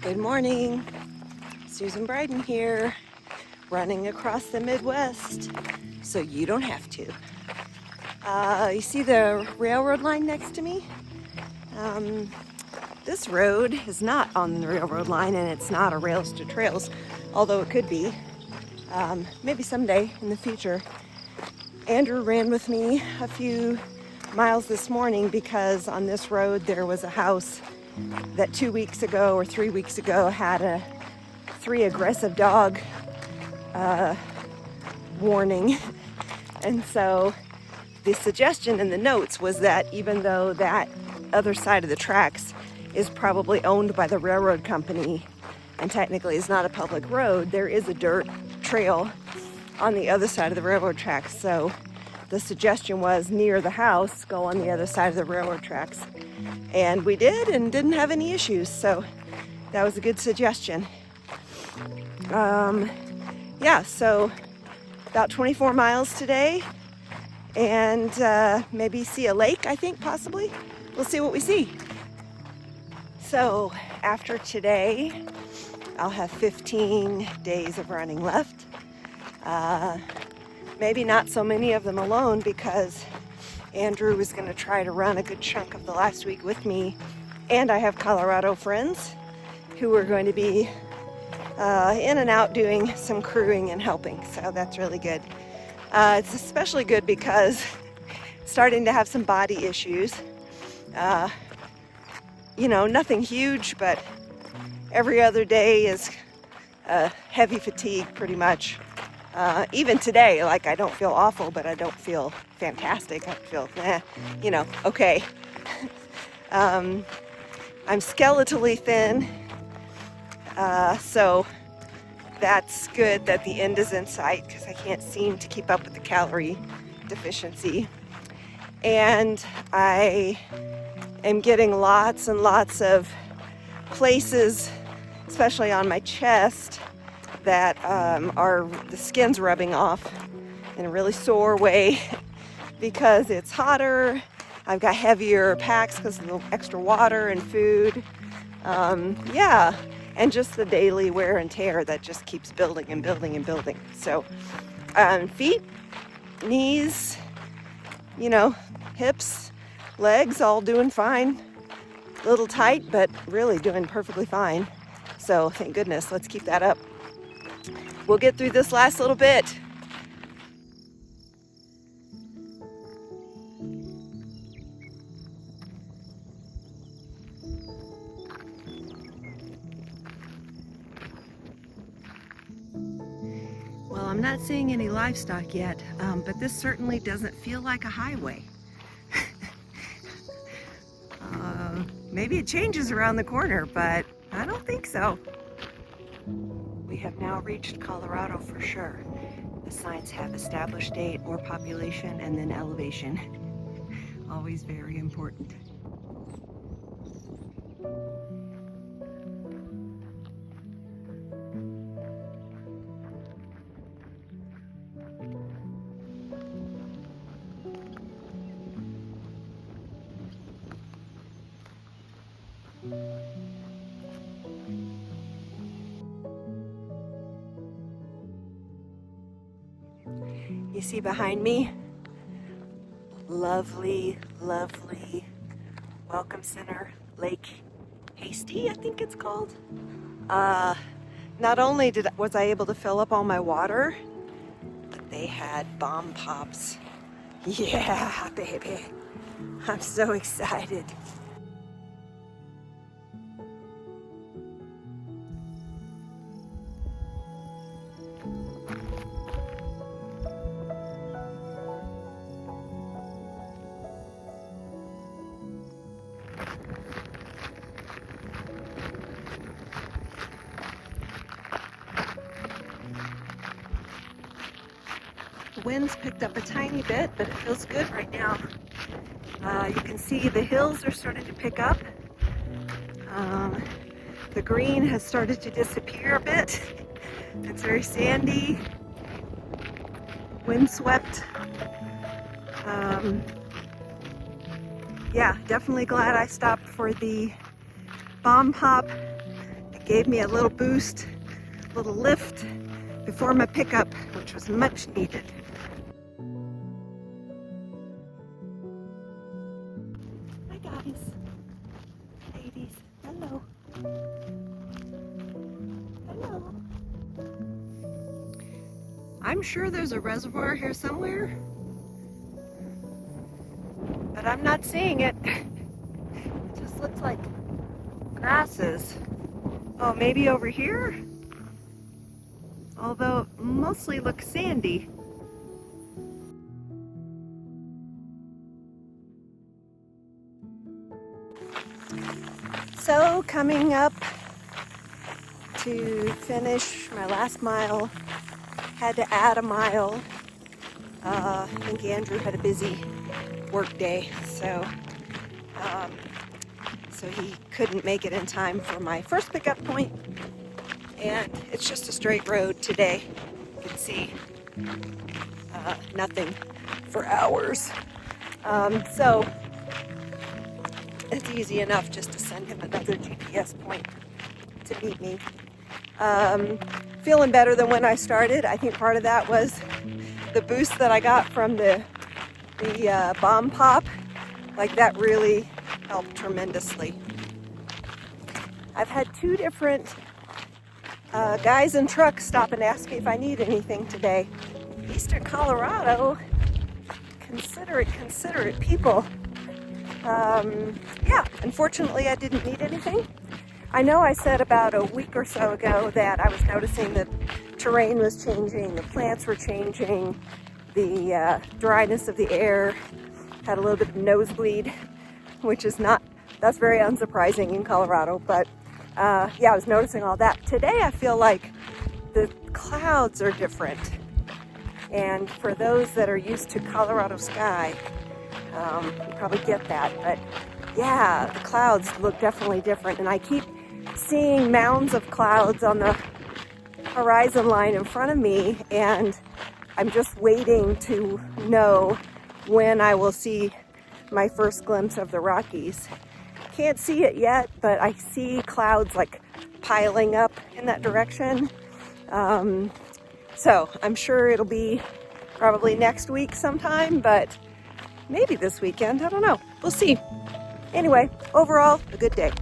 Good morning, Susan Bryden here, running across the Midwest so you don't have to. You see the railroad line next to me? This road is not on the railroad line and it's not a rails to trails, although it could be. Maybe someday in the future. Andrew ran with me a few miles this morning because on this road there was a house that 2 weeks ago or 3 weeks ago had three aggressive dog warning. And so the suggestion in the notes was that even though that other side of the tracks is probably owned by the railroad company and technically is not a public road, there is a dirt trail on the other side of the railroad tracks. So the suggestion was near the house, go on the other side of the railroad tracks. And we did and didn't have any issues. So that was a good suggestion. So about 24 miles today and maybe see a lake, I think, possibly. We'll see what we see. So after today, I'll have 15 days of running left. Maybe not so many of them alone because Andrew was going to try to run a good chunk of the last week with me. And I have Colorado friends who are going to be in and out doing some crewing and helping. So that's really good. It's especially good because starting to have some body issues. Nothing huge, but every other day is heavy fatigue pretty much. Even today, like I don't feel awful, but I don't feel fantastic. I feel, okay. I'm skeletally thin, so that's good that the end is in sight because I can't seem to keep up with the calorie deficiency. And I am getting lots and lots of places, especially on my chest, that the skin's rubbing off in a really sore way because it's hotter. I've got heavier packs because of the extra water and food. And just the daily wear and tear that just keeps building and building and building. So feet, knees, hips, legs, all doing fine. A little tight, but really doing perfectly fine. So thank goodness, let's keep that up. We'll get through this last little bit. Well, I'm not seeing any livestock yet, but this certainly doesn't feel like a highway. Maybe it changes around the corner, but I don't think so. We have now reached Colorado for sure. The signs have established date or population and then elevation. Always very important. You see behind me, lovely, lovely welcome center, Lake Hasty, I think it's called. Not only was I able to fill up all my water, but they had bomb pops. Yeah, baby, I'm so excited. The wind's picked up a tiny bit, but it feels good right now. You can see the hills are starting to pick up. The green has started to disappear a bit. It's very sandy, windswept. Yeah, definitely glad I stopped for the bomb pop gave me a little boost, a little lift before my pickup, which was much needed. Hi guys, ladies, hello. Hello. I'm sure there's a reservoir here somewhere, but I'm not seeing it. It just looks like grasses. Oh, maybe over here? Although it mostly looks sandy. So coming up to finish my last mile, had to add a mile. I think Andrew had a busy work day, so he couldn't make it in time for my first pickup point. And it's just a straight road today. You can see nothing for hours. So it's easy enough just to send him another GPS point to meet me. Feeling better than when I started. I think part of that was the boost that I got from the bomb pop. Like, that really helped tremendously. I've had 2 different guys in trucks stop and ask me if I need anything today. Eastern Colorado, considerate people. Yeah, unfortunately I didn't need anything. I know I said about a week or so ago that I was noticing that terrain was changing, the plants were changing, the dryness of the air, had a little bit of nosebleed, which is that's very unsurprising in Colorado, but yeah, I was noticing all that. Today I feel like the clouds are different, and for those that are used to Colorado sky, you probably get that, but yeah, the clouds look definitely different, and I keep seeing mounds of clouds on the horizon line in front of me, and I'm just waiting to know when I will see my first glimpse of the Rockies. Can't see it yet, but I see clouds like piling up in that direction. So I'm sure it'll be probably next week sometime, but maybe this weekend, I don't know. We'll see. Anyway, overall, a good day.